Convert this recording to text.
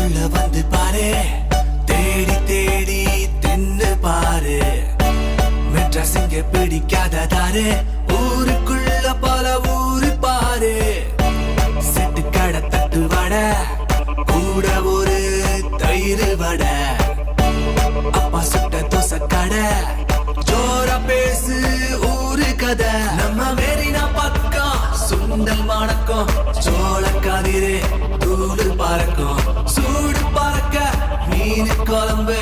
ஊருக்குள்ள வந்து பாரு, தேடி தேடி தின்னு பாரு. மெட்ராஸ் இங்க பிடிக்காததாரு, ஊருக்குள்ள பல ஊரு பாரு. செட்டு கடை தட்டு வடை கூட ஒரு தயிர் வடை, அப்பா சுட்ட தோசை கடை, ஜோரா பேசு ஊரு கதை. நம்ம வேறினா பக்கம் சுண்டல் மணக்கம், சோள கதிரே தூளு பறக்கும், சூடு பறக்க மீன் குழம்பு